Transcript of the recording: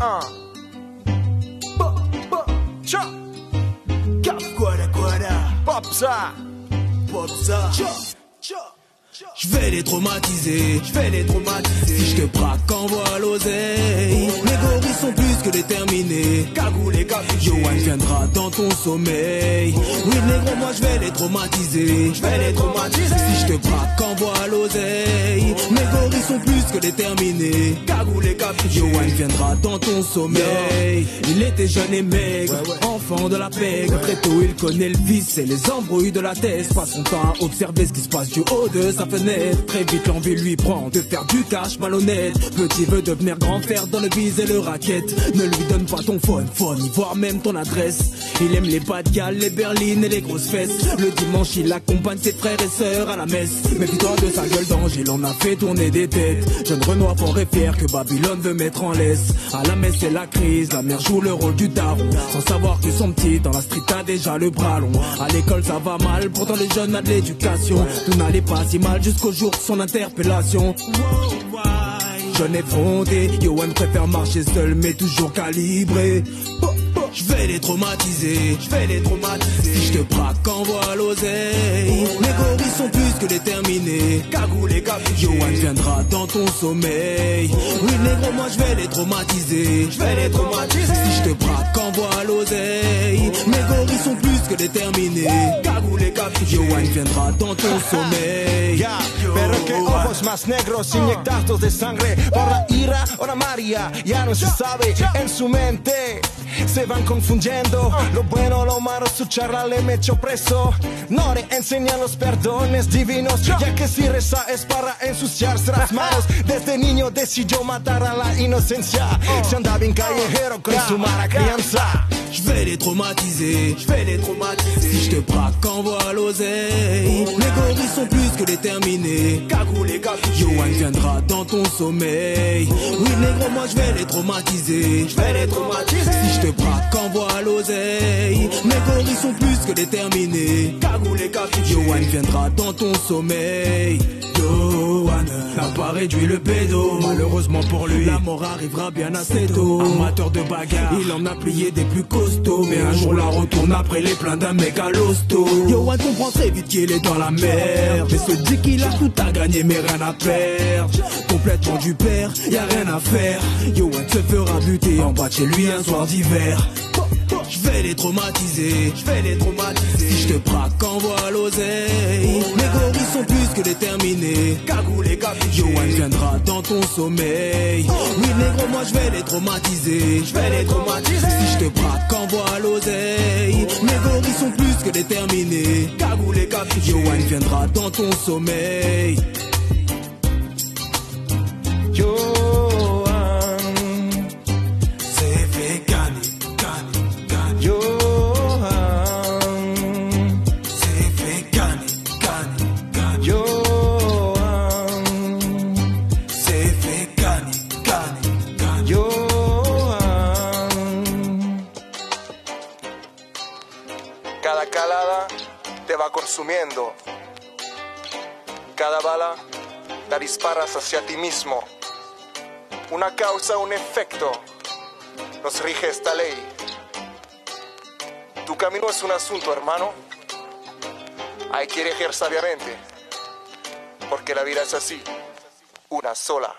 Cha. Popsa. Je vais les traumatiser, Si je te braque, envoie l'oseille. Mes gorilles sont plus que déterminés. Cagoule et capuché. Yoann viendra dans ton sommeil. Oui, négro, moi je vais les traumatiser. Si Si je te braque, envoie l'oseille. Mes gorilles sont plus que déterminés. Cagoule et capuché. Yoann viendra dans ton sommeil. Il était jeune et maigre, enfant de la pègre. Très tôt il connaît le vice et les embrouilles de la thèse. Passe son temps à observer ce qui se passe du haut de sa fenêtre. Très vite l'envie lui prend de faire du cash malhonnête. Petit veut devenir grand, faire dans le bise et le racket. Ne lui donne pas ton phone, voire même ton adresse. Il aime les bad gals, les berlines et les grosses fesses. Le dimanche il accompagne ses frères et sœurs à la messe. Méfie-toi de sa gueule d'ange, il en a fait tourner des têtes. Jeune Renoir fort et fier que Babylone veut mettre en laisse. À la messe c'est la crise, la mère joue le rôle du daron. Sans savoir que son petit dans la street a déjà le bras long. À l'école ça va mal, pourtant les jeunes a de l'éducation. Tout n'allait pas si mal jusqu'au jour de son interpellation. Jeune effronté, Yoann préfère marcher seul mais toujours calibré. Je vais les traumatiser, Si je te braque, envoie l'oseille. Mes gorilles sont plus que déterminés. Cagoule et capuché. Yoann viendra dans ton sommeil. Oui négro, moi je vais les traumatiser. Si Si je te braque, envoie l'oseille. Mes gorilles sont plus que déterminés. Cagoule et capuché. Yoann viendra dans ton sommeil. Ya, pero que ojos más negros inyectados de sangre por la ira o la María, ya no se sabe en su mente. Se van confundiendo lo bueno, lo malo, su charla le me echó preso. No le enseñan los perdones divinos, ya que si reza es para ensuciarse las manos. Desde niño decidió matar a la inocencia. Se andaba en callejero con su mala crianza. Je vais les traumatiser, Si je te braque, envoie l'oseille. Mes gorilles sont plus que déterminés. Cagoule et capuché. Yoann viendra dans ton sommeil. Oui négro, moi je vais les traumatiser. Si je te braque, envoie l'oseille. Mes gorilles sont plus que déterminés. Cagoule et capuché. Yoann viendra dans ton sommeil. Yoann n'a pas réduit le pédo. Malheureusement pour lui, la mort arrivera bien assez tôt. Amateur de bagarre, il en a plié des plus costauds. Mais un jour la retourne après les plaintes d'un mégalosto. Yoann comprend très vite qu'il est dans la merde. Et se dit qu'il a tout à gagner mais rien à perdre. Complètement du père, y a rien à faire. Yoann se fera buter en bas de chez lui un soir d'hiver. Je vais les traumatiser, Si je te braque, envoie l'oseille. Mes gorilles sont plus que déterminés. Cagoule et capuché. Yoann viendra dans ton sommeil. Oui négro, moi je vais les traumatiser. Si je te braque, envoie l'oseille. Mes gorilles sont plus que déterminés. Cagoule et capuché. Yoann viendra dans ton sommeil. Cada calada te va consumiendo. Cada bala la disparas hacia ti mismo. Una causa, un efecto. Nos rige esta ley. Tu camino es un asunto, hermano. Hay que elegir sabiamente. Porque la vida es así. Una sola.